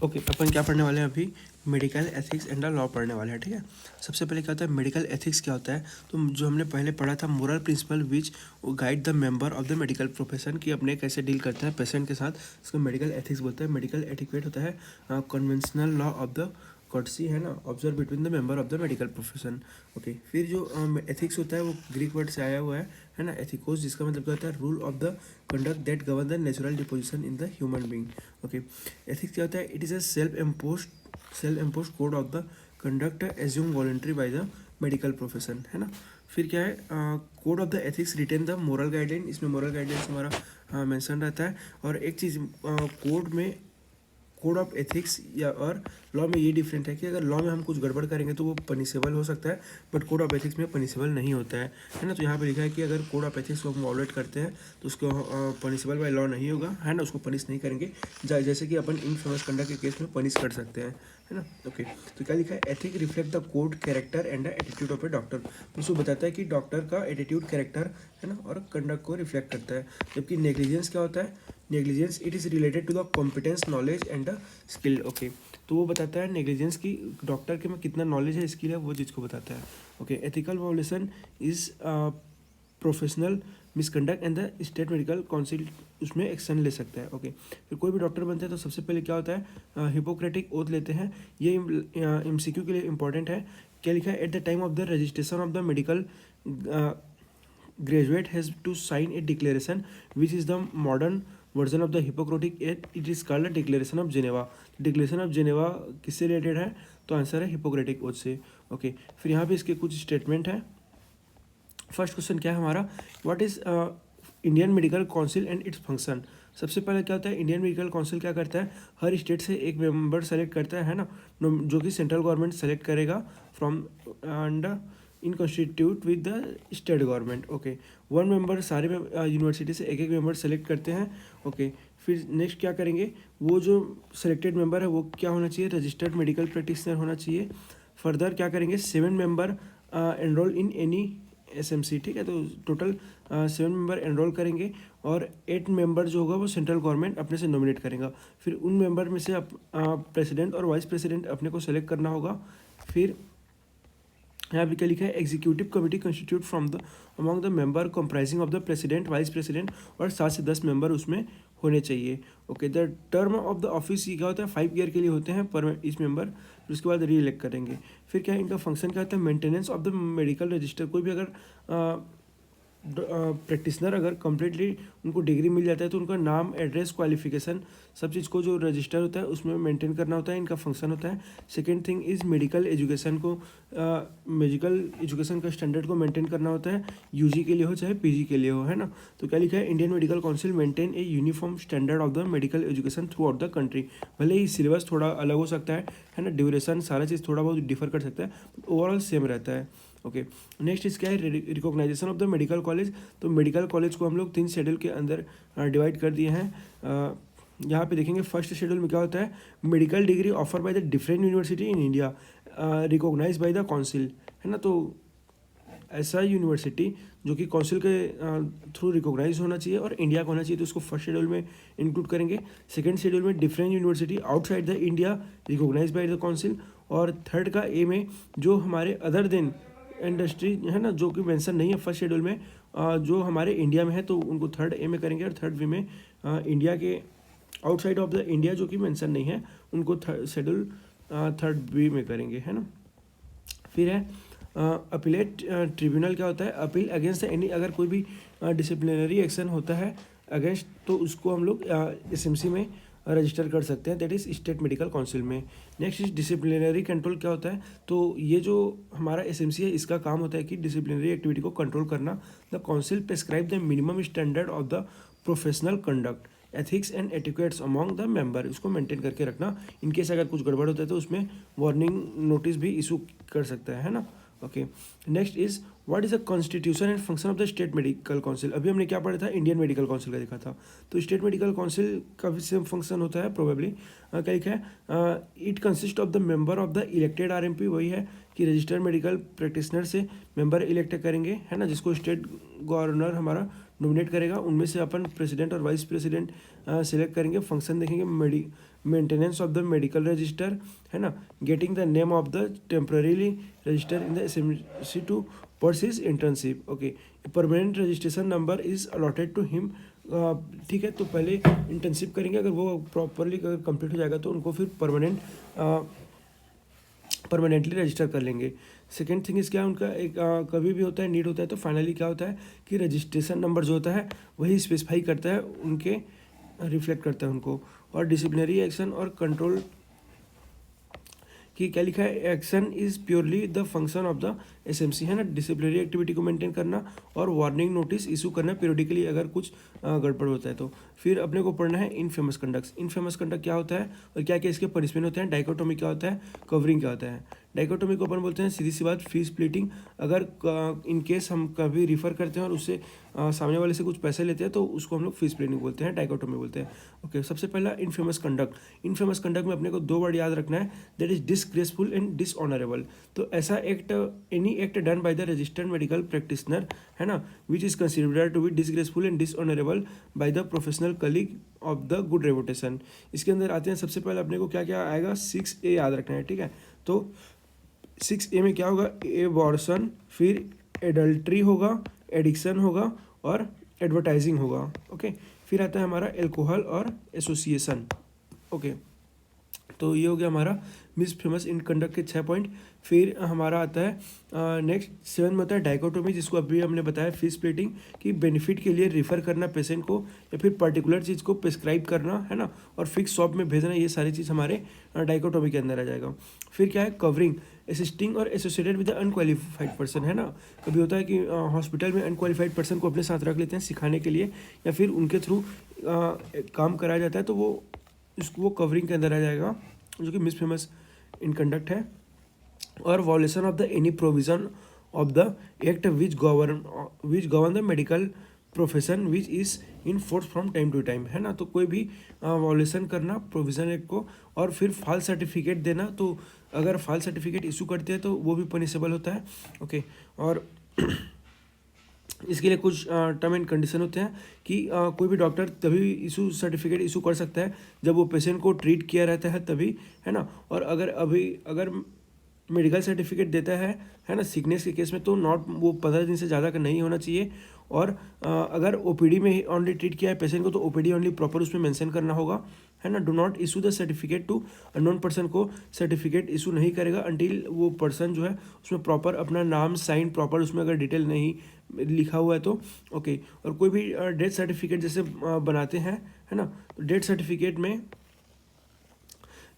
Okay, अपन क्या पढ़ने वाले हैं अभी? Medical ethics and the law पढ़ने वाले हैं, ठीक है। सबसे पहले क्या होता है मेडिकल एथिक्स, क्या होता है? तो जो हमने पहले पढ़ा था moral principal which guide the member of the medical profession, कि अपने कैसे डील करते हैं पेशेंट के साथ, इसको मेडिकल एथिक्स बोलते हैं। मेडिकल एटिक्वेट होता है कन्वेंशनल लॉ ऑफ द कॉर्टसी, है ना, observe between the member of the medical profession. Okay, फिर जो एथिक्स होता है वो ग्रीक वर्ड से आया हुआ है ना, एथिकोस, जिसका मतलब क्या होता है? Rule of the conduct that govern the natural deposition in the human being. Okay, ethics क्या होता है? It is a self impose code of the conduct assume voluntary by the medical profession, है ना। फिर क्या है? Code of the ethics written the moral guideline, इसमें moral guidelines हमारा मेंशन रहता है। और एक चीज़ कोड में, कोड ऑफ एथिक्स या और लॉ में ये डिफरेंट है कि अगर लॉ में हम कुछ गड़बड़ करेंगे तो वो पनिशेबल हो सकता है, बट कोड ऑफ एथिक्स में पनिशेबल नहीं होता है ना। तो यहाँ पे लिखा है कि अगर कोड ऑफ एथिक्स को हम वॉलेट करते हैं तो उसको पनिशेबल बाय लॉ नहीं होगा, है ना, उसको पनिश नहीं करेंगे, जैसे कि अपन इनफेमस कंडक्ट के केस में पनिश कर सकते हैं, है ना। ओके, तो क्या लिखा है? Ethic reflect the code character and the attitude of A doctor. तो उसको बताता है कि डॉक्टर का एटीट्यूड, कैरेक्टर, है ना, और कंडक्ट को रिफ्लेक्ट करता है। जबकि नेग्लिजेंस क्या होता है? Negligence it is related to the competence, knowledge and the skill. Okay, तो वो बताता है नेग्लिजेंस की डॉक्टर के में कितना नॉलेज है, स्किल है, वो चीज़ को बताता है। Okay, ethical violation is professional misconduct and the state medical council उसमें एक्शन ले सकता है। ओके, फिर कोई भी डॉक्टर बनते हैं तो सबसे पहले क्या होता है? हिपोक्रेटिक ओथ लेते हैं। ये MCQ के लिए इंपॉर्टेंट है। क्या लिखा है? At the time of the registration of the medical graduate has to sign a declaration which is the modern version of the Hippocratic Oath. It is called a Declaration of Geneva. Declaration of Geneva किससे related है? तो answer है Hippocratic oath से। Okay, फिर यहाँ पे इसके कुछ स्टेटमेंट है। फर्स्ट क्वेश्चन क्या है हमारा? What is Indian medical council and its function. सबसे पहले क्या होता है? इंडियन मेडिकल काउंसिल क्या करता है? हर स्टेट से एक मेंबर सेलेक्ट करता है ना, जो कि सेंट्रल गवर्नमेंट सेलेक्ट करेगा from and in constitute with the state government. Okay, one member सारे यूनिवर्सिटी से एक एक मेंबर सेलेक्ट करते हैं। ओके, फिर नेक्स्ट क्या करेंगे? वो जो सेलेक्टेड मेंबर है वो क्या होना चाहिए? रजिस्टर्ड मेडिकल प्रैक्टिशनर होना चाहिए। फर्दर क्या करेंगे? 7 member enrol in any SMC, ठीक है। तो टोटल 7 मेंबर एनरोल करेंगे और 8 मेंबर जो होगा वो सेंट्रल गवर्नमेंट अपने से नॉमिनेट करेगा। फिर उन मेंबर में से प्रेसिडेंट और वाइस प्रेसिडेंट अपने को सेलेक्ट करना होगा। फिर यहाँ पे क्या लिखा है? Executive committee constitute from the among the member comprising of the president, vice president और 7 से 10 मेंबर उसमें होने चाहिए। Okay, the term of the office ये क्या होता है? 5 ईयर के लिए होते हैं पर इस मेंबर, फिर उसके बाद री इलेक्ट करेंगे। फिर क्या है? इनका फंक्शन क्या होता है? Maintenance of the medical register. कोई भी अगर प्रैक्टिशनर अगर कम्प्लीटली उनको डिग्री मिल जाता है तो उनका नाम, एड्रेस, क्वालिफिकेशन, सब चीज़ को जो रजिस्टर होता है उसमें मेंटेन करना होता है, इनका फंक्शन होता है। Second thing is medical education को, मेडिकल एजुकेशन का स्टैंडर्ड को मेंटेन करना होता है, UG के लिए हो चाहे PG के लिए हो, है ना। तो क्या लिखा है? Indian medical council maintain a uniform standard of the medical education through out the country. भले ही सिलेबस थोड़ा अलग हो सकता है ना, ड्यूरेशन सारा चीज़ थोड़ा बहुत डिफर कर सकता है, ओवरऑल सेम रहता है। ओके, नेक्स्ट इसका है recognition of the medical college. तो मेडिकल कॉलेज को हम लोग 3 शेड्यूल के अंदर डिवाइड कर दिए हैं। यहाँ पे देखेंगे फर्स्ट शेड्यूल में क्या होता है? Medical degree offer by the different university in India recognise by the council, है ना। तो ऐसा यूनिवर्सिटी जो कि काउंसिल के थ्रू रिकॉग्नाइज होना चाहिए और इंडिया का होना चाहिए, तो उसको फर्स्ट शेड्यूल में इंक्लूड करेंगे। सेकेंड शेड्यूल में different university outside the India recognise by the council. और थर्ड का ए में जो हमारे अदर देन इंडस्ट्री, है ना, जो कि मेंशन नहीं है फर्स्ट शेड्यूल में, जो हमारे इंडिया में है तो उनको थर्ड ए में करेंगे। और थर्ड बी में इंडिया के आउटसाइड ऑफ द इंडिया जो कि मेंशन नहीं है उनको शेड्यूल थर्ड बी में करेंगे, है ना। फिर है अपीलेट ट्रिब्यूनल। क्या होता है? अपील अगेंस्ट एनी, अगर कोई भी डिसिप्लिनरी एक्शन होता है अगेंस्ट, तो उसको हम लोग SMC में रजिस्टर कर सकते हैं, that is state medical council में। Next is disciplinary control. क्या होता है? तो ये जो हमारा SMC है इसका काम होता है कि डिसिप्लिनरी एक्टिविटी को कंट्रोल करना। The council prescribe the minimum standard of the professional conduct, ethics and etiquettes among the member, उसको मेंटेन करके रखना। इनकेस अगर कुछ गड़बड़ होता है तो उसमें वार्निंग नोटिस भी इशू कर सकता है ना। Okay, next is what is the constitution and function of the state medical council. अभी हमने क्या पढ़ा था? इंडियन मेडिकल काउंसिल का देखा था। तो स्टेट मेडिकल काउंसिल का भी सेम फंक्शन होता है प्रोबेबली। क्या लिखा है? It consist of the member of the elected RMP। वही है कि रजिस्टर्ड मेडिकल प्रैक्टिशनर से मेंबर इलेक्ट करेंगे, है ना, जिसको स्टेट गवर्नर हमारा नॉमिनेट करेगा, उनमें से अपन प्रेसिडेंट और वाइस प्रेसिडेंट सिलेक्ट करेंगे। फंक्शन देखेंगे, maintenance of the medical register, है ना, getting the name of the temporarily register in the SMC to pursue internship. Okay, permanent registration number is allotted to him. ठीक है, तो पहले internship करेंगे, अगर वो प्रॉपरली अगर कंप्लीट हो जाएगा तो उनको फिर परमानेंटली रजिस्टर कर लेंगे। सेकेंड थिंग इज क्या, उनका एक कभी भी होता है, नीड होता है, तो फाइनली क्या होता है कि रजिस्ट्रेशन नंबर जो होता है वही स्पेसिफाई करता है, उनके रिफ्लेक्ट करता है उनको। और डिसिप्लिनरी एक्शन और कंट्रोल कि क्या लिखा है, action is purely the function of the SMC, है ना, डिसिप्लिनरी एक्टिविटी को मेंटेन करना और वार्निंग नोटिस इशू करना पीरियडिकली अगर कुछ गड़बड़ होता है तो। फिर अपने को पढ़ना है इनफेमस कंडक्ट्स। इनफेमस कंडक्ट क्या होता है और क्या क्या इसके पनिशमेंट होते हैं। डाइकोटोमी क्या होता है, कवरिंग क्या होता है। डाइकोटोमी को अपन बोलते हैं सीधी सी बात फी स्प्लिटिंग। अगर इन केस हम कभी रिफ़र करते हैं और उससे सामने वाले से कुछ पैसे लेते हैं तो उसको हम लोग फी स्प्लिटिंग बोलते हैं, डाइकोटोमी बोलते हैं। ओके, सबसे पहला इनफेमस कंडक्ट। इनफेमस कंडक्ट में अपने को 2 वर्ड याद रखना है, that is disgraceful and dishonourable. तो ऐसा act, any act done by the registered medical practitioner, है ना, which is considered to be disgraceful and dishonourable by the professional colleague of the good reputation. इसके अंदर आते हैं, सबसे पहले अपने को क्या क्या आएगा, 6A याद रखना है, ठीक है। तो 6A में क्या होगा, एबॉर्शन, फिर एडल्ट्री होगा, एडिक्शन होगा और एडवर्टाइजिंग होगा। ओके, फिर आता है हमारा एल्कोहल और एसोसिएशन। ओके, तो ये हो गया हमारा मिस फेमस इन कंडक्ट के 6 पॉइंट। फिर हमारा आता है नेक्स्ट 7 में होता है डाइकोटोमी, जिसको अभी हमने बताया फी स्प्लिटिंग, कि बेनिफिट के लिए रेफर करना पेशेंट को या फिर पर्टिकुलर चीज़ को प्रिस्क्राइब करना, है ना, और फिक्स शॉप में भेजना, ये सारी चीज़ हमारे डाइकोटोमी के अंदर आ जाएगा। फिर क्या है, कवरिंग, असिस्टिंग और associated with the unqualified person, है ना। कभी होता है कि हॉस्पिटल में अनक्वालिफाइड पर्सन को अपने साथ रख लेते हैं सिखाने के लिए या फिर उनके थ्रू काम कराया जाता है, तो वो उसको वो कवरिंग के अंदर आ जाएगा, जो कि मिस फेमस इन कंडक्ट है। और violation of the any provision of the act which govern the medical profession which is in force from time to time, है ना। तो कोई भी वॉलेशन करना प्रोविजन एक्ट को, और फिर फॉल्स सर्टिफिकेट देना, तो अगर फॉल्स सर्टिफिकेट इशू करते हैं तो वो भी पनिशेबल होता है। ओके, और इसके लिए कुछ टर्म एंड कंडीशन होते हैं कि कोई भी डॉक्टर तभी सर्टिफिकेट इशू कर सकता है जब वो पेशेंट को ट्रीट किया रहता है तभी, है ना। और अगर मेडिकल सर्टिफिकेट देता है ना, सिकनेस के केस में, तो नॉट वो 15 दिन से ज़्यादा का नहीं होना चाहिए। और अगर ओपीडी में ही ऑनली ट्रीट किया है पेशेंट को तो ओपीडी ऑनली प्रॉपर उसमें मेंशन करना होगा, है ना। Do not issue the certificate to unknown person, को सर्टिफिकेट इशू नहीं करेगा अंटिल वो पर्सन जो है उसमें प्रॉपर अपना नाम साइन प्रॉपर उसमें अगर डिटेल नहीं लिखा हुआ है तो। ओके, और कोई भी डेथ सर्टिफिकेट जैसे बनाते हैं, है ना, तो डेथ सर्टिफिकेट में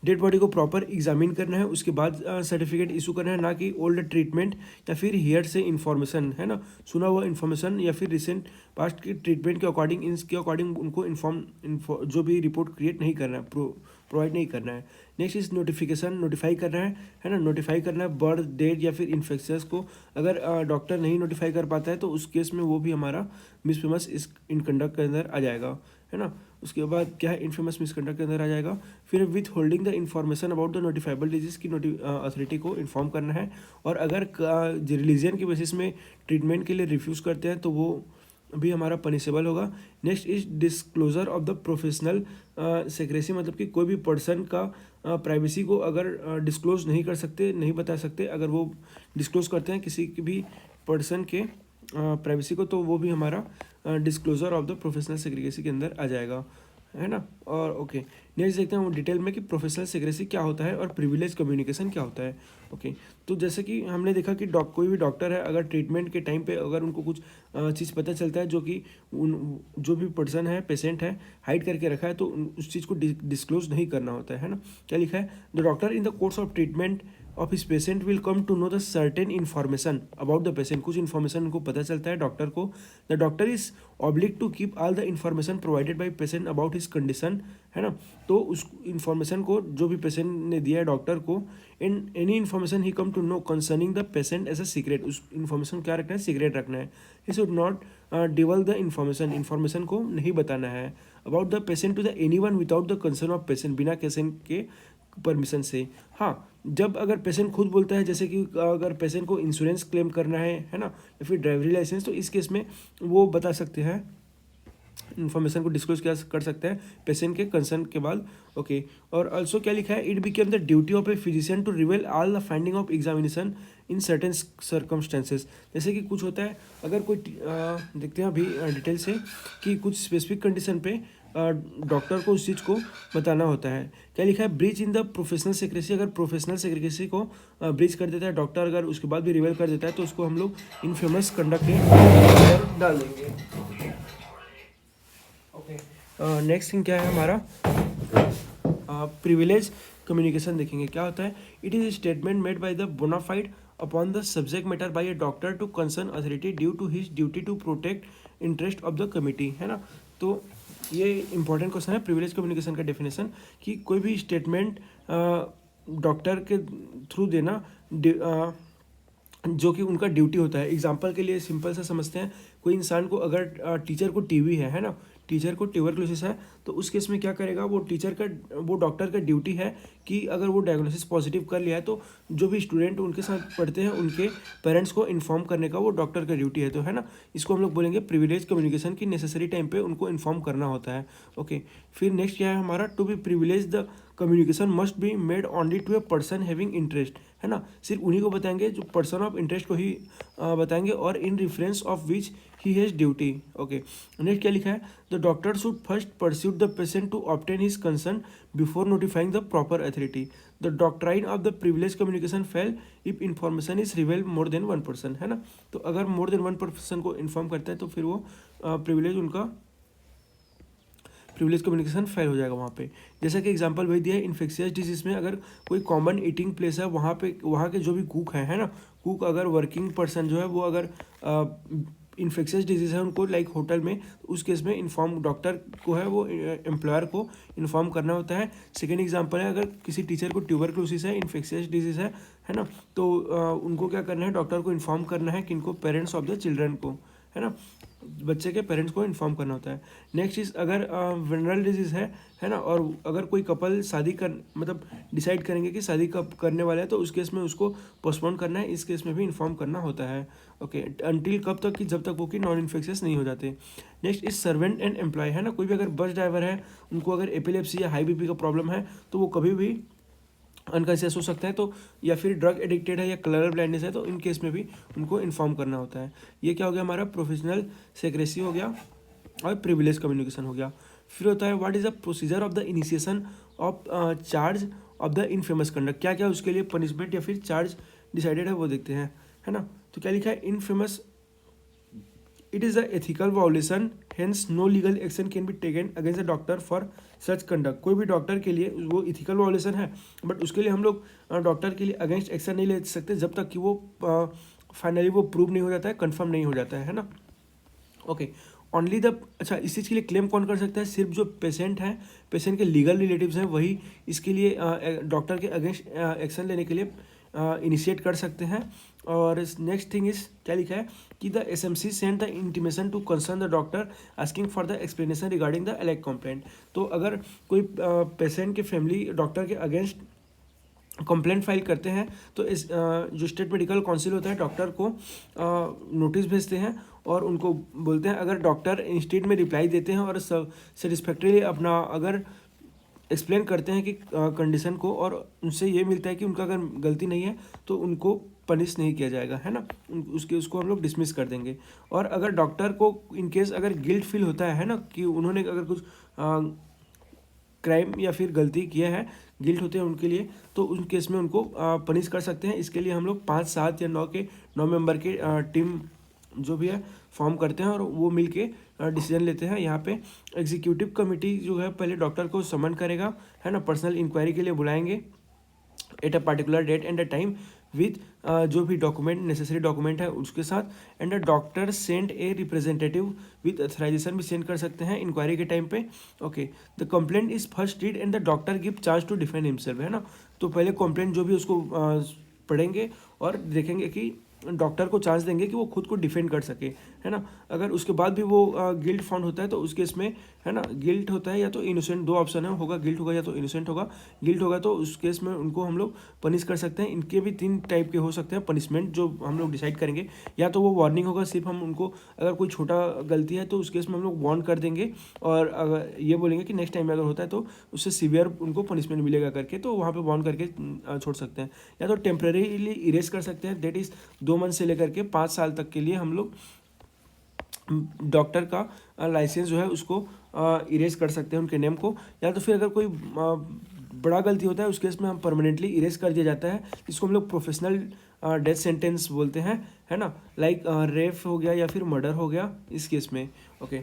डेड बॉडी को प्रॉपर एग्जामिन करना है, उसके बाद सर्टिफिकेट इशू करना है, ना कि ओल्ड ट्रीटमेंट या फिर हियर से इन्फॉर्मेशन, है ना, सुना हुआ इन्फॉर्मेशन या फिर रिसेंट पास्ट के ट्रीटमेंट के अकॉर्डिंग इसके अकॉर्डिंग उनको जो भी रिपोर्ट क्रिएट नहीं करना है, प्रोवाइड नहीं करना है। नेक्स्ट इज नोटिफिकेशन, नोटिफाई करना है ना, नोटिफाई करना है बर्थ डेट या फिर इन्फेक्शंस को। अगर डॉक्टर नहीं नोटिफाई कर पाता है तो उस केस में वो भी हमारा मिस फेमस इस इन कंडक्ट के अंदर आ जाएगा, है ना। उसके बाद क्या है, इनफेमस मिसकंडक्ट के अंदर आ जाएगा। फिर with holding the information about the notifiable disease की अथॉरिटी को इन्फॉर्म करना है। और अगर रिलीजन के बेसिस में ट्रीटमेंट के लिए रिफ्यूज़ करते हैं तो वो भी हमारा पनिशेबल होगा। Next is disclosure of the professional secrecy, मतलब कि कोई भी पर्सन का प्राइवेसी को अगर डिस्क्लोज नहीं कर सकते, नहीं बता सकते, अगर वो डिस्क्लोज करते हैं किसी भी पर्सन के प्राइवेसी को, तो वो भी हमारा डिस्क्लोजर ऑफ द प्रोफेशनल सेग्रीगेसी के अंदर आ जाएगा, है ना। और ओके, नेक्स्ट देखते हैं वो डिटेल में कि प्रोफेशनल सेग्रेसी क्या होता है और प्रिविलेज कम्युनिकेशन क्या होता है। ओके, तो जैसे कि हमने देखा कि कोई भी डॉक्टर है, अगर ट्रीटमेंट के टाइम पे अगर उनको कुछ चीज़ पता चलता है जो कि जो भी पर्सन है, पेशेंट है, हाइड करके रखा है, तो उस चीज़ को डिस्क्लोज नहीं करना होता है ना। क्या लिखा है, the doctor in the course of treatment of his patient will come to know the certain information about the patient, कुछ इन्फॉर्मेशन उनको पता चलता है डॉक्टर को। The doctor is oblige to keep all the information provided by patient about his condition, है ना। तो उस इन्फॉर्मेशन को जो भी पेशेंट ने दिया है डॉक्टर को, in any information he come to know concerning the patient as a secret, उस इन्फॉर्मेशन क्या रखना है, सीक्रेट रखना है। He should not divulge the information को नहीं बताना है about the patient to the any one without the concern of patient, बिना पेशेंट के परमिशन से। हाँ, जब अगर पेशेंट खुद बोलता है, जैसे कि अगर पेशेंट को इंश्योरेंस क्लेम करना है ना, या फिर ड्राइवरी लाइसेंस, तो इस केस में वो बता सकते हैं, इन्फॉर्मेशन को डिस्क्लोज क्या कर सकते हैं पेशेंट के कंसर्न के बाद। ओके, और ऑल्सो क्या लिखा है, it became the duty of a physician to reveal all the finding of examination in certain circumstances. जैसे कि कुछ होता है, अगर कोई देखते हैं अभी डिटेल से, कि कुछ स्पेसिफिक कंडीशन पे डॉक्टर को उस चीज़ को बताना होता है। क्या लिखा है, breach in the professional secrecy. अगर प्रोफेशनल सेक्रेसी को ब्रीच कर देता है डॉक्टर, अगर उसके बाद भी रिवेल कर देता है, तो उसको हम लोग इनफेमस कंडक्ट के अंदर डाल देंगे। नेक्स्ट थिंग क्या है हमारा, प्रिविलेज कम्युनिकेशन देखेंगे। क्या होता है, it is statement made by the bonafide upon the subject matter by a doctor to concern authority due to his duty to protect interest of the committee, है ना। तो ये इंपॉर्टेंट क्वेश्चन है, privilege communication का definition, कि कोई भी statement doctor के थ्रू देना जो कि उनका ड्यूटी होता है। एग्जाम्पल के लिए सिंपल सा समझते हैं, कोई इंसान को अगर टीचर को टीबी है ना, टीचर को ट्यूबरक्लोसिस है, तो उस केस में क्या करेगा, वो डॉक्टर का ड्यूटी है कि अगर वो डायग्नोसिस पॉजिटिव कर लिया है, तो जो भी स्टूडेंट उनके साथ पढ़ते हैं उनके पेरेंट्स को इन्फॉर्म करने का वो डॉक्टर का ड्यूटी है, तो है ना। इसको हम लोग बोलेंगे प्रिविलेज कम्युनिकेशन, की नेसेसरी टाइम पे उनको इन्फॉर्म करना होता है। ओके, फिर नेक्स्ट क्या है हमारा, to be privilege the communication must be made only to a person having interest, है ना। सिर्फ उन्हीं को बताएंगे जो पर्सन ऑफ इंटरेस्ट को ही बताएंगे, और in reference of which he has duty. Okay, next क्या लिखा है, the doctor should first pursuit the patient to obtain his concern before notifying the proper authority. The doctrine of the privilege communication fail if information is reveal more than one person, है ना। तो अगर more than one person को inform करता है, तो फिर वो प्रिविलेज कम्युनिकेशन फेल हो जाएगा वहाँ पे। जैसा कि एग्जांपल वही दिया है, इन्फेक्शियस डिजीज में अगर कोई कॉमन ईटिंग प्लेस है, वहाँ के जो भी कुक है ना, कुक अगर वर्किंग पर्सन जो है वो अगर इन्फेक्शियस डिजीज़ है उनको, लाइक होटल में, तो उस केस में इन्फॉर्म डॉक्टर को है वो एम्प्लॉयर को इन्फॉर्म करना होता है। सेकेंड एग्जांपल है, अगर किसी टीचर को ट्यूबरक्लोसिस है, इन्फेक्शियस डिजीज़ है ना, तो उनको क्या करना है, डॉक्टर को इन्फॉर्म करना है, किनको, पेरेंट्स ऑफ द चिल्ड्रन को, है ना, बच्चे के पेरेंट्स को इन्फॉर्म करना होता है। नेक्स्ट इज, अगर वेनरल डिजीज़ है ना, और अगर कोई कपल शादी कर मतलब डिसाइड करेंगे कि शादी कब करने वाला है, तो उस केस में उसको पोस्टपोन करना है, इस केस में भी इन्फॉर्म करना होता है। ओके, अंटिल कब तक, कि जब तक वो कि नॉन इन्फेक्शियस नहीं हो जाते। Next is servant and employ, है ना, कोई भी अगर बस ड्राइवर है, उनको अगर एपिलेप्सी या हाई बीपी का प्रॉब्लम है, तो वो कभी भी अनकॉन्शियस हो सकता है, तो या फिर ड्रग एडिक्टेड है या कलर ब्लाइंडनेस है, तो इन केस में भी उनको इन्फॉर्म करना होता है। ये क्या हो गया हमारा, प्रोफेशनल सेक्रेसी हो गया और प्रिविलेज कम्युनिकेशन हो गया। फिर होता है, what is the procedure of the initiation of charge of the infamous conduct. क्या क्या उसके लिए पनिशमेंट या फिर चार्ज डिसाइडेड है वो देखते हैं, है ना। तो क्या लिखा है, infamous, it is a ethical violation, hence no legal action can be taken against the doctor for such conduct. कोई भी डॉक्टर के लिए वो इथिकल वायोलेशन है, बट उसके लिए हम लोग डॉक्टर के लिए अगेंस्ट एक्शन नहीं ले सकते जब तक कि वो फाइनली वो प्रूव नहीं हो जाता है, कंफर्म नहीं हो जाता है ना। ओके, ओनली द, अच्छा, इस चीज़ के लिए क्लेम कौन कर सकता है, सिर्फ जो पेशेंट हैं, पेशेंट के लीगल रिलेटिव्स हैं, वही इसके लिए डॉक्टर के अगेंस्ट एक्शन लेने के लिए इनिशिएट कर सकते हैं। और नेक्स्ट थिंग इज, क्या लिखा है, कि the SMC send the intimation to concern the doctor asking for the explanation regarding the alleged complaint. तो अगर कोई पेशेंट के फैमिली डॉक्टर के अगेंस्ट कंप्लेंट फाइल करते हैं, तो इस जो स्टेट मेडिकल काउंसिल होता है, डॉक्टर को नोटिस भेजते हैं और उनको बोलते हैं, अगर डॉक्टर इंस्टीट्यूट में रिप्लाई देते हैं और सेटिस्फैक्ट्रीली अपना अगर एक्सप्लेन करते हैं कि कंडीशन को, और उनसे ये मिलता है कि उनका अगर गलती नहीं है, तो उनको पनिश नहीं किया जाएगा, है ना, उसको हम लोग डिसमिस कर देंगे। और अगर डॉक्टर को इनकेस अगर गिल्ट फील होता है ना, कि उन्होंने अगर कुछ क्राइम या फिर गलती किया है, गिल्ट होते हैं उनके लिए, तो उन केस में उनको पनिश कर सकते हैं। इसके लिए हम लोग 5, 7 या 9 मेंबर के टीम जो भी है फॉर्म करते हैं, और वो मिल के डिसीजन लेते हैं। यहाँ पे एग्जीक्यूटिव कमेटी जो है पहले डॉक्टर को समन करेगा, है ना, पर्सनल इंक्वायरी के लिए बुलाएंगे at a particular date and a time with जो भी डॉक्यूमेंट, नेसेसरी डॉक्यूमेंट है उसके साथ, and the doctor send a representative with authorisation भी सेंड कर सकते हैं इंक्वायरी के टाइम पे। Okay, the complaint is first read and the doctor give charge to defend himself, है ना। तो पहले कंप्लेंट जो भी उसको पढ़ेंगे और देखेंगे कि डॉक्टर को चांस देंगे कि वो खुद को डिफेंड कर सके, है ना। अगर उसके बाद भी वो गिल्ट फाउंड होता है तो उस केस में, है ना, गिल्ट होता है या तो इनोसेंट, दो ऑप्शन है, होगा गिल्ट होगा या तो इनोसेंट होगा। गिल्ट होगा तो उस केस में उनको हम लोग पनिश कर सकते हैं। इनके भी 3 टाइप के हो सकते हैं पनिशमेंट जो हम लोग डिसाइड करेंगे। या तो वो वार्निंग होगा, सिर्फ हम उनको अगर कोई छोटा गलती है तो उस केस में हम लोग वार्न कर देंगे और अगर ये बोलेंगे कि नेक्स्ट टाइम में अगर होता है तो उससे सीवियर उनको पनिशमेंट मिलेगा करके, तो वहाँ पे वार्न करके छोड़ सकते हैं। या तो टेम्परेरीली इरेज कर सकते हैं, दैट इज़ 2 मंथ से लेकर के 5 साल तक के लिए हम लोग डॉक्टर का लाइसेंस जो है उसको इरेज कर सकते हैं उनके नेम को। या तो फिर अगर कोई बड़ा गलती होता है उस केस में हम परमानेंटली इरेज कर दिया जाता है, जिसको हम लोग प्रोफेशनल डेथ सेंटेंस बोलते हैं, है ना, लाइक रेप हो गया या फिर मर्डर हो गया इस केस में। ओके,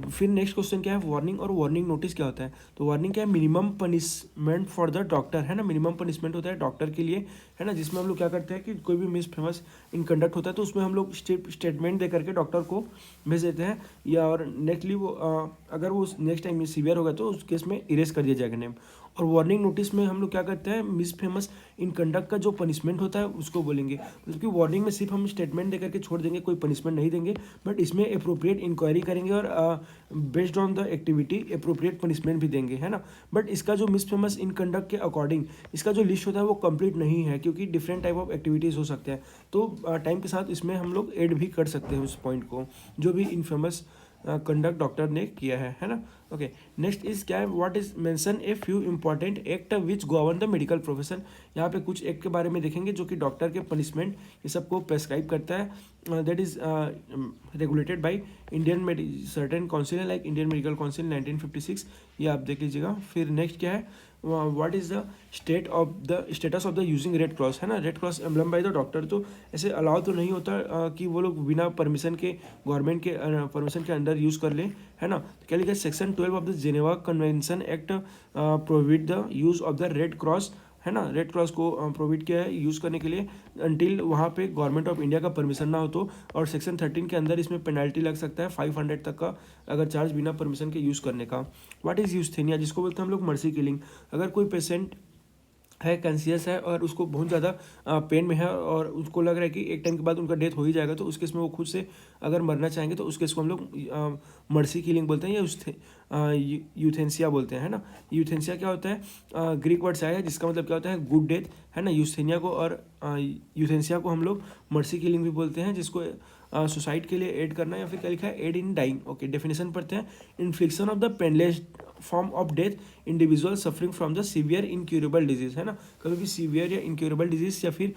फिर नेक्स्ट क्वेश्चन क्या है, वार्निंग और वार्निंग नोटिस क्या होता है। तो वार्निंग क्या है, minimum punishment for the doctor, है ना, मिनिमम पनिशमेंट होता है डॉक्टर के लिए, है ना, जिसमें हम लोग क्या करते हैं कि कोई भी मिस फेमस इन कंडक्ट होता है तो उसमें हम लोग स्टेटमेंट दे करके डॉक्टर को भेज देते हैं। या और नेक्स्टली वो अगर वो नेक्स्ट टाइम सीवियर होगा तो उस केस में इरेज कर दिया जाएगा नेम। और वार्निंग नोटिस में हम लोग क्या करते हैं, मिस फेमस इन कंडक्ट का जो पनिशमेंट होता है उसको बोलेंगे। मतलब कि वार्निंग में सिर्फ हम स्टेटमेंट देकर के छोड़ देंगे, कोई पनिशमेंट नहीं देंगे, बट इसमें अप्रोप्रिएट इंक्वायरी करेंगे और based on the activity appropriate punishment भी देंगे, है ना। बट इसका जो मिस फेमस इन कंडक्ट के अकॉर्डिंग इसका जो लिस्ट होता है वो कंप्लीट नहीं है, क्योंकि डिफरेंट टाइप ऑफ एक्टिविटीज़ हो सकते हैं। तो टाइम के साथ इसमें हम लोग ऐड भी कर सकते हैं उस पॉइंट को, जो भी इनफेमस कंडक्ट डॉक्टर ने किया है ना। ओके, नेक्स्ट इज क्या है, what is mention a few important act which govern the medical profession. यहाँ पे कुछ एक्ट के बारे में देखेंगे जो कि डॉक्टर के पनिशमेंट ये सबको प्रेस्क्राइब करता है। That is regulated by Indian certain council like Indian medical council 1956, ये आप देख लीजिएगा। फिर नेक्स्ट क्या है, what is the status of the using red cross, है ना, red cross emblem by the doctor. तो ऐसे अलाउ तो नहीं होता कि वो लोग बिना परमिशन के, गवर्नमेंट के परमिशन के अंदर यूज़ कर लें, है ना। तो क्या लिखा है, section 12 of the Geneva convention act prohibit the use of the red cross, है ना, रेड क्रॉस को प्रोवाइड किया है यूज़ करने के लिए अंटिल वहाँ पे गवर्नमेंट ऑफ इंडिया का परमिशन ना हो तो। और सेक्शन 13 के अंदर इसमें पेनल्टी लग सकता है 500 तक का अगर चार्ज बिना परमिशन के यूज़ करने का। व्हाट इज़ यूस्थेनिया, जिसको बोलते हैं हम लोग मर्सी किलिंग। अगर कोई पेशेंट है, कॉन्शियस है और उसको बहुत ज़्यादा पेन में है और उसको लग रहा है कि एक टाइम के बाद उनका डेथ हो ही जाएगा, तो उस केस में वो खुद से अगर मरना चाहेंगे तो उस केस को हम लोग मर्सी किलिंग बोलते हैं या यूथेंसिया बोलते हैं, है ना। यूथेंसिया क्या होता है, ग्रीक वर्ड से आया है जिसका मतलब क्या होता है, गुड डेथ, है ना। यूस्थेनिया को और यूथेंसिया को हम लोग मर्सी किलिंग भी बोलते हैं, जिसको सुसाइड के लिए एड करना, या फिर क्या लिखा है, एड इन डाइंग। ओके, डेफिनेशन पढ़ते हैं, इन्फ्लिक्शन of the painless form of death individual suffering from the severe incurable disease, है ना। कभी भी सीवियर या इनक्यूरेबल डिजीज या फिर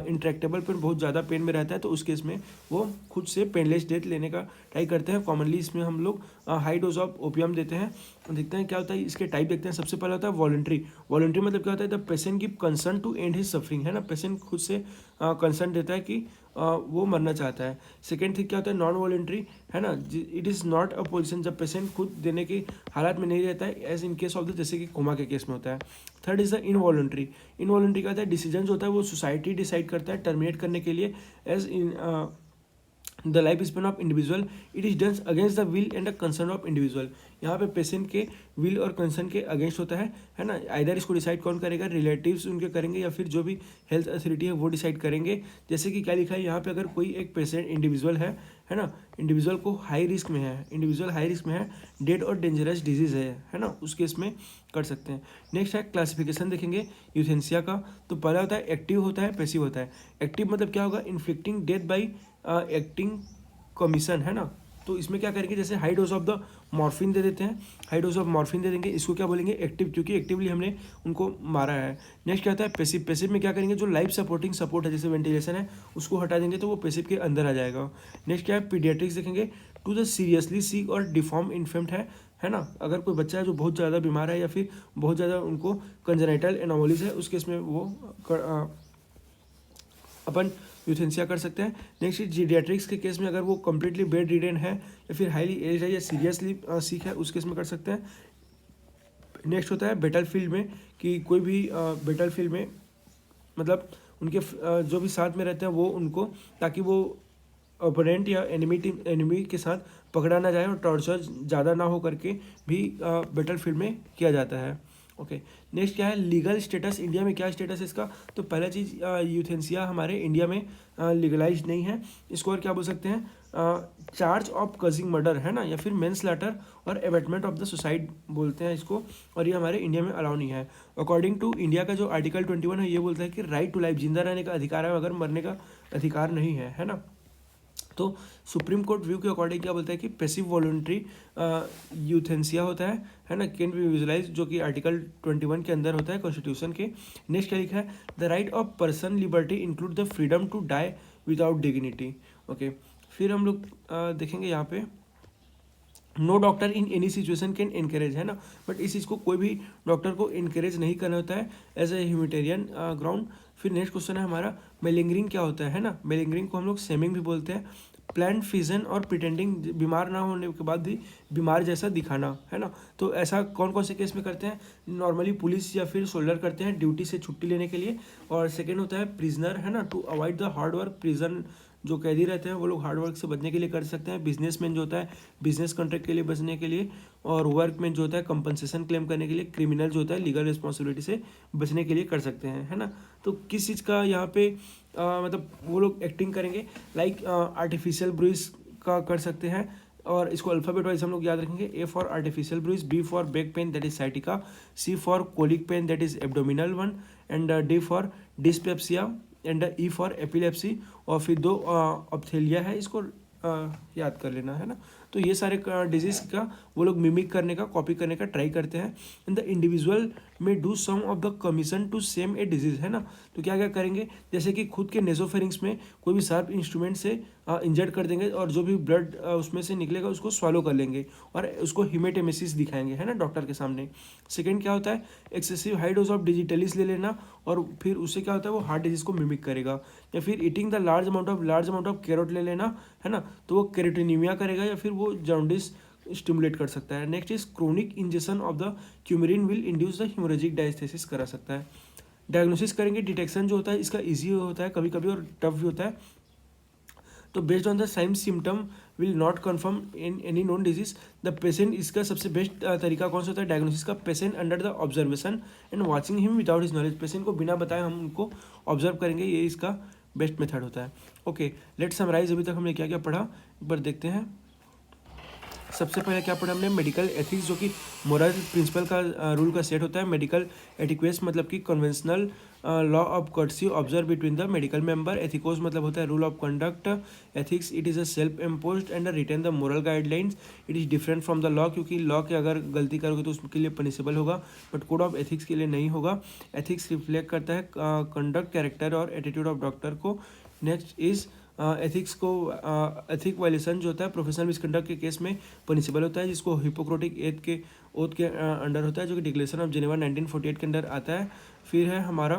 इंट्रैक्टेबल पेन, बहुत ज़्यादा पेन में रहता है तो उस केस में वो खुद से पेनलेस डेथ लेने का ट्राई करते हैं। कॉमनली इसमें हम लोग हाई डोज ऑफ ओपियम देते हैं। देखते हैं क्या होता है, इसके टाइप देखते हैं। सबसे पहले होता है वॉलंट्री। वॉलंट्री मतलब क्या होता है, the patient give concern to and his suffering, है ना, पेशेंट खुद से कंसर्न देता है कि वो मरना चाहता है। सेकेंड थिंग क्या होता है, नॉन वॉलंट्री, है ना, it is not a position, जब पेशेंट खुद देने की हालात में नहीं रहता है, as in case of the, जैसे कि कोमा के केस में होता है। Third is the involuntary. Involuntary क्या होता है, डिसीजन जो होता है वो सोसाइटी डिसाइड करता है टर्मिनेट करने के लिए, as in the life span of individual, it is done against the will and the concern of individual. यहाँ पे पेशेंट के विल और कंसर्न के अगेंस्ट होता है ना। आइदर इसको डिसाइड कौन करेगा, रिलेटिव्स उनके करेंगे या फिर जो भी हेल्थ अथॉरिटी है वो डिसाइड करेंगे। जैसे कि क्या लिखा है यहाँ पे, अगर कोई एक पेशेंट इंडिविजुअल है ना, इंडिविजुअल को हाई रिस्क में है, इंडिविजुअल हाई रिस्क में है, डेड और डेंजरस डिजीज है ना, उस केस में कर सकते हैं। नेक्स्ट है क्लासिफिकेशन देखेंगे यूथेंसिया का। तो पहला होता है एक्टिव होता है, पैसिव होता है। एक्टिव मतलब क्या होगा, inflicting death by acting commission, है ना। तो इसमें क्या करेंगे, जैसे high dose of the morphine दे देते हैं, हाई डोज ऑफ मॉर्फिन दे देंगे, इसको क्या बोलेंगे, एक्टिव, क्योंकि एक्टिवली हमने उनको मारा है। नेक्स्ट क्या होता है पैसिव। पैसिव में क्या करेंगे, जो लाइफ सपोर्टिंग सपोर्ट है जैसे वेंटिलेशन है उसको हटा देंगे तो वो पैसिव के अंदर आ जाएगा। नेक्स्ट क्या है पीडियाट्रिक्स देखेंगे, टू द सीरियसली सिक और डिफॉर्म इन्फेंट है ना। अगर कोई बच्चा है जो बहुत ज़्यादा बीमार है या फिर बहुत ज़्यादा उनको कंजेनाइटल एनोमलीज है, उस केस में वो अपन यूथेंसिया कर सकते हैं। नेक्स्ट जीडियाट्रिक्स के केस में अगर वो कम्प्लीटली बेड रिडेन है या फिर हाईली एज है या सीरियसली सीक है, उस केस में कर सकते हैं। नेक्स्ट होता है बैटल फील्ड में, कि कोई भी बैटल फील्ड में मतलब उनके जो भी साथ में रहते हैं वो उनको, ताकि वो ओपोनेंट या एनिमी के साथ पकड़ा ना जाए और टॉर्चर ज़्यादा ना हो करके भी बैटल फील्ड में किया जाता है। ओके, नेक्स्ट क्या है लीगल स्टेटस। इंडिया में क्या स्टेटस है इसका, तो पहला चीज़ यूथेंसिया हमारे इंडिया में लीगलाइज नहीं है। इसको और क्या बोल सकते हैं, चार्ज ऑफ कजिंग मर्डर है ना, या फिर मैनस्लॉटर और एबेटमेंट ऑफ द सुसाइड बोलते हैं इसको, और ये हमारे इंडिया में अलाउ नहीं है। अकॉर्डिंग टू इंडिया का जो आर्टिकल 21 है ये बोलता है कि राइट टू लाइफ, जिंदा रहने का अधिकार है मगर मरने का अधिकार नहीं है ना। तो सुप्रीम कोर्ट व्यू के अकॉर्डिंग क्या बोलता है कि पैसिव वॉलंटरी यूथेंसिया होता है ना, कैन बी विजुलाइज, जो कि आर्टिकल 21 के अंदर होता है कॉन्स्टिट्यूशन के। नेक्स्ट क्या लिखा है, the right of person liberty include the freedom to die without dignity. Okay, फिर हम लोग देखेंगे यहाँ पे no doctor in any situation can encourage, है ना, बट इस चीज़ को कोई भी डॉक्टर को इनकरेज नहीं करना होता है एज ए ह्यूमैनिटेरियन ग्राउंड। फिर नेक्स्ट क्वेश्चन है हमारा मेलिंगरिंग क्या होता है ना, मेलिंगरिंग को हम लोग सेमिंग भी बोलते हैं। प्लान फिजन और प्रिटेंडिंग, बीमार ना होने के बाद भी बीमार जैसा दिखाना, है ना। तो ऐसा कौन कौन से केस में करते हैं, नॉर्मली पुलिस या फिर सोल्जर करते हैं ड्यूटी से छुट्टी लेने के लिए। और सेकेंड होता है प्रिजनर, है ना, to avoid the hard work. Prison जो कैदी रहते हैं वो लोग हार्ड वर्क से बचने के लिए कर सकते हैं। बिजनेसमैन जो होता है बिजनेस कॉन्ट्रैक्ट के लिए बचने के लिए। और वर्कमैन जो होता है कंपनसेशन क्लेम करने के लिए। क्रिमिनल जो होता है लीगल रिस्पॉन्सिबिलिटी से बचने के लिए कर सकते हैं, है ना। तो किस चीज़ का यहाँ पे मतलब वो लोग एक्टिंग करेंगे, लाइक आर्टिफिशियल ब्रूइज का कर सकते हैं। और इसको अल्फ़ाबेट वाइज हम लोग याद रखेंगे। A for artificial bruise, B for back pain that is sciatica, C for colic pain that is abdominal one, and D for dyspepsia, and E for epilepsy. और फिर दो ऑप्थेलिया है, इसको याद कर लेना, है ना। तो ये सारे डिजीज का वो लोग मिमिक करने का, कॉपी करने का ट्राई करते हैं। एंड द इंडिविजुअल में do some of the commission to same a disease, है ना। तो क्या क्या करेंगे, जैसे कि खुद के नेसोफेरिंग्स में कोई भी शार्प इंस्ट्रूमेंट से इंजर्ड कर देंगे और जो भी ब्लड उसमें से निकलेगा उसको स्वालो कर लेंगे और उसको हिमेटेमेसिस दिखाएंगे, है ना, डॉक्टर के सामने। सेकेंड क्या होता है, excessive high dose of digitalis ले लेना, और फिर उससे क्या होता है वो हार्ट डिजीज को मिमिक करेगा। या फिर eating the large amount of carrot ले लेना, है ना, तो वो कैरोटिनीमिया करेगा या फिर वो जॉन्डिस स्टिमुलेट कर सकता है। Next is chronic injection of the coumarin will induce the hemorrhagic diathesis करा सकता है। डायग्नोसिस करेंगे, डिटेक्शन जो होता है इसका इजी होता है कभी कभी और टफ भी होता है। तो based on the sign symptom will not confirm in any known disease the patient. इसका सबसे बेस्ट तरीका कौन सा होता है डायग्नोसिस का, patient under the observation and watching him without his knowledge. Patient को बिना बताए हम उनको ऑब्जर्व करेंगे, ये इसका बेस्ट मेथड होता है। ओके, लेट्स समराइज अभी तक हमने क्या क्या पढ़ा एक बार देखते हैं। सबसे पहले क्या पढ़ा हमने, मेडिकल एथिक्स जो कि मोरल प्रिंसिपल का रूल का सेट होता है। मेडिकल एटिक्वेट्स मतलब कि conventional law of courtesy observe between the medical member. एथिकोस मतलब होता है rule of conduct. Ethics it is a self imposed and written the moral guidelines. It is different from the law, क्योंकि law के अगर गलती करोगे तो उसके लिए पनिशेबल होगा, बट कोड ऑफ एथिक्स के लिए नहीं होगा। एथिक्स रिफ्लेक्ट करता है कंडक्ट, कैरेक्टर और एटीट्यूड ऑफ डॉक्टर को। नेक्स्ट इज एथिक्स को, एथिक वायलेशन जो होता है प्रोफेशनल मिसकंडक्ट के केस में पनिशेबल होता है, जिसको हिपोक्रेटिक ओथ के अंडर होता है, जो कि डिक्लेरेशन ऑफ जेनेवा 1948 के अंदर आता है। फिर है हमारा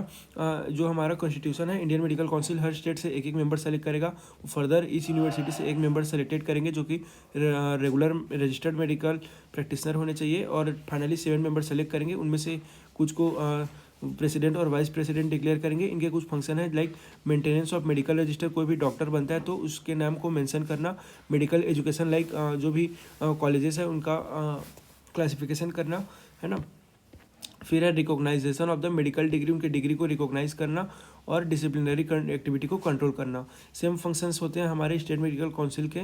जो हमारा कॉन्स्टिट्यूशन है, इंडियन मेडिकल काउंसिल हर स्टेट से एक एक मेंबर सेलेक्ट करेगा। फर्दर इस यूनिवर्सिटी से एक मेंबर सेलेक्टेड करेंगे जो कि रेगुलर रजिस्टर्ड मेडिकल प्रैक्टिशनर होने चाहिए। और फाइनली 7 मेंबर सेलेक्ट करेंगे, उनमें से कुछ को प्रेसिडेंट और वाइस प्रेसिडेंट डिक्लेयर करेंगे। इनके कुछ फंक्शन है like maintenance of medical register, कोई भी डॉक्टर बनता है तो उसके नाम को मेंशन करना। मेडिकल एजुकेशन लाइक जो भी कॉलेजेस है उनका क्लासिफिकेशन करना, है ना। फिर है recognition of the medical degree, उनके डिग्री को रिकॉग्नाइज करना। और डिसिप्लिनरी एक्टिविटी को कंट्रोल करना। सेम फंक्शंस होते हैं हमारे स्टेट मेडिकल काउंसिल के।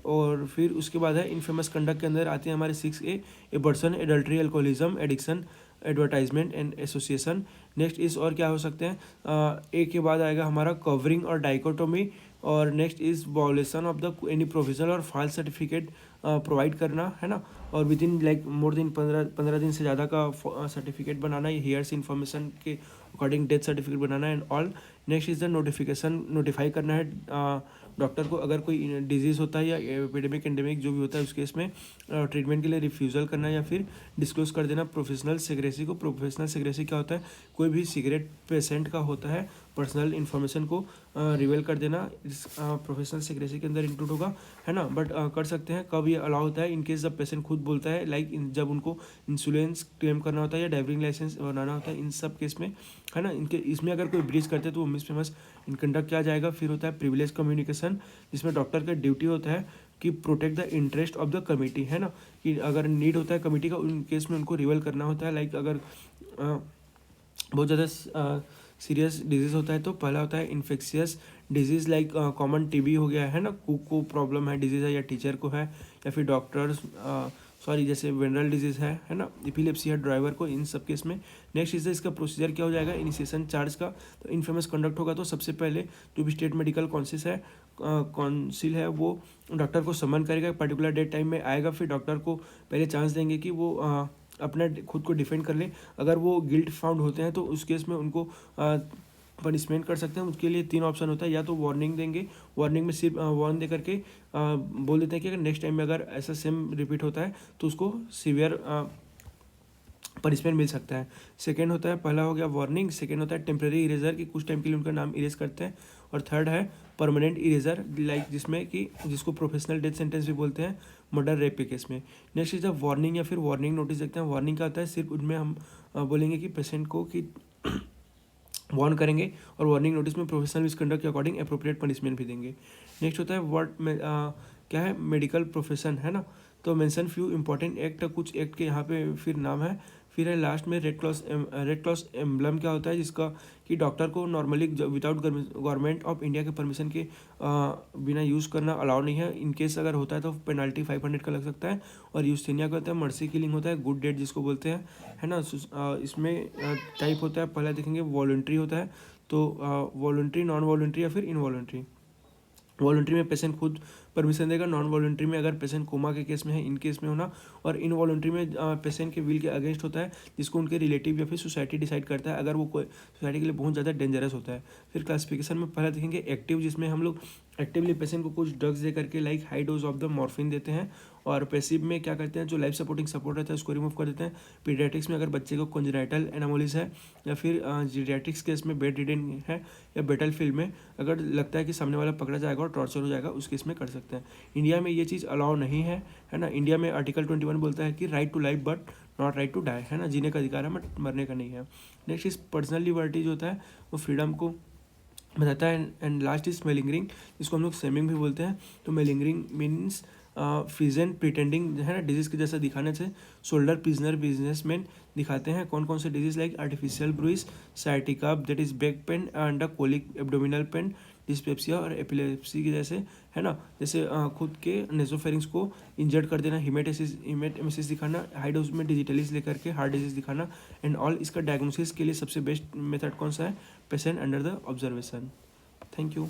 और फिर उसके बाद है इनफेमस कंडक्ट के अंदर आते हैं हमारे 6A, abortion, adultery, alcoholism, addiction, advertisement and association. Next इस और क्या हो सकते हैं, ए के बाद आएगा हमारा कवरिंग और डाइकोटोमी। और next is violation of the any provisional और फॉल्स सर्टिफिकेट प्रोवाइड करना, है ना। और with in like more than 15 दिन से ज़्यादा का सर्टिफिकेट बनाना, हेयर्स इन्फॉर्मेशन के according death certificate banana and all. Next is the notification, notify करना है डॉक्टर को अगर कोई डिजीज़ होता है या एपिडेमिक एंडेमिक जो भी होता है उस केस में ट्रीटमेंट के लिए रिफ्यूज़ल करना या फिर डिस्क्लोज कर देना प्रोफेशनल सेक्रेसी को। प्रोफेशनल सेक्रेसी क्या होता है, कोई भी सिगरेट पेशेंट का होता है पर्सनल इन्फॉर्मेशन को रिवेल कर देना, इस प्रोफेशनल सेक्रेसी के अंदर इंक्लूड होगा, है ना। बट कर सकते हैं कब ये अलाउ होता है, इन केस जब पेशेंट खुद बोलता है, लाइक जब उनको इंश्योरेंस क्लेम करना होता है या ड्राइविंग लाइसेंस बनाना होता है, इन सब केस में, है ना। इनके इसमें अगर कोई ब्रीच करते हैं तो वो मिस फेमस इन कंडक्ट किया जाएगा। फिर होता है प्रिविलेज कम्युनिकेशन, जिसमें डॉक्टर का ड्यूटी होता है कि protect the interest of the committee, है ना, कि अगर नीड होता है कमिटी का उन केस में उनको रिवेल करना होता है। लाइक अगर बहुत ज़्यादा सीरियस डिजीज़ होता है तो पहला होता है infectious disease like common TB हो गया है ना, कुक को प्रॉब्लम है डिजीज़ है या टीचर को है या फिर डॉक्टर्स सॉरी जैसे वेनरल डिजीज़ है ना, एपिलेप्सी है ड्राइवर को, इन सब केस में। नेक्स्ट इज इसका प्रोसीजर क्या हो जाएगा, इनिशिएशन चार्ज का। तो इनफेमस कंडक्ट होगा तो सबसे पहले जो भी स्टेट मेडिकल काउंसिल है वो डॉक्टर को समन करेगा, पर्टिकुलर डेट टाइम में आएगा, फिर डॉक्टर को पहले चांस देंगे कि वो अपना खुद को डिफेंड कर ले। अगर वो गिल्ट फाउंड होते हैं तो उस केस में उनको पनिशमेंट कर सकते हैं। उसके लिए 3 ऑप्शन होता है, या तो वार्निंग देंगे, वार्निंग में सिर्फ वार्न दे करके बोल देते हैं कि अगर नेक्स्ट टाइम में अगर ऐसा सेम रिपीट होता है तो उसको सीवियर पनिशमेंट मिल सकता है। सेकेंड होता है, पहला हो गया वार्निंग, सेकेंड होता है टेम्प्रेरी इरेजर कि कुछ टाइम के लिए उनका नाम इरेज करते हैं, और थर्ड है परमानेंट इरेजर लाइक जिसमें कि जिसको प्रोफेशनल डेथ सेंटेंस भी बोलते हैं मर्डर रेप के केस में। नेक्स्ट इज द वार्निंग या फिर वार्निंग नोटिस देखते हैं। वार्निंग का होता है सिर्फ उनमें हम बोलेंगे कि पेशेंट को कि वार्न करेंगे, और वार्निंग नोटिस में प्रोफेशनल मिसकंडक्ट के अकॉर्डिंग अप्रोप्रिएट पनिशमेंट भी देंगे। नेक्स्ट होता है वर्ड में क्या है, मेडिकल प्रोफेशन है ना, तो मेंशन फ्यू इंपॉर्टेंट एक्ट, कुछ एक्ट के यहाँ पे फिर नाम है। फिर है लास्ट में रेड क्रॉस एम्बलम क्या होता है, जिसका कि डॉक्टर को normally without government of India के परमिशन के बिना यूज़ करना अलाउ नहीं है। इन केस अगर होता है तो पेनल्टी 500 का लग सकता है। और यूस्थेनिया का होता है मर्सी किलिंग होता है, गुड डेट जिसको बोलते हैं है ना। इसमें टाइप होता है, पहला देखेंगे वॉलंट्री होता है, तो वॉलंट्री, नॉन वॉलंट्री या फिर इनवॉलंट्री। वॉलंट्री में पेशेंट खुद परमिशन देगा, नॉन वॉलंट्री में अगर पेशेंट कोमा के केस में है इन केस में होना, और इनवॉलंट्री में पेशेंट के विल के अगेंस्ट होता है, जिसको उनके रिलेटिव या फिर सोसाइटी डिसाइड करता है, अगर वो कोई सोसाइटी के लिए बहुत ज़्यादा डेंजरस होता है। फिर क्लासिफिकेशन में पहला देखेंगे एक्टिव, जिसमें हम लोग एक्टिवली पेशेंट को कुछ ड्रग्स दे करके like high dose of the morphine देते हैं, और पैसिव में क्या करते हैं, जो लाइफ सपोर्टिंग सपोर्ट रहता है उसको रिमूव कर देते हैं। पीडियाट्रिक्स में अगर बच्चे को कंजेनाइटल एनामोलिस है, या फिर जीडियाट्रिक्स केस में बेड रिडन है, या बेटल फील्ड में अगर लगता है कि सामने वाला पकड़ा जाएगा और टॉर्चर हो जाएगा, उस केस में कर सकते हैं। इंडिया में ये चीज़ अलाउ नहीं है ना। इंडिया में आर्टिकल 21 बोलता है कि right to life but not right to die, है ना, जीने का अधिकार है बट मरने का नहीं है। नेक्स्ट इज पर्सनल लिबर्टी जो होता है वो फ्रीडम को बताता है। एंड लास्ट इज मेलिंगरिंग, जिसको हम लोग सेमिंग भी बोलते हैं। तो मेलिंगरिंग मीन्स फिजेंट प्रिटेंडिंग है ना, डिजीज़ के जैसा दिखाने से। शोल्डर प्रिजनर बिजनेसमैन दिखाते हैं कौन कौन से disease like artificial bruise, sciatica that is back pain and colic abdominal pain, dyspepsia और एपिलेप्सी के जैसे, है ना। जैसे खुद के नेजोफेरिंग्स को इंजर्ड कर देना, हिमेटेमेसिस दिखाना, हाई डोज में डिजिटलीज लेकर के हार्ट डिजीज दिखाना एंड ऑल। इसका डायग्नोसिस के लिए सबसे बेस्ट मेथड कौन सा है, patient under the observation. Thank you.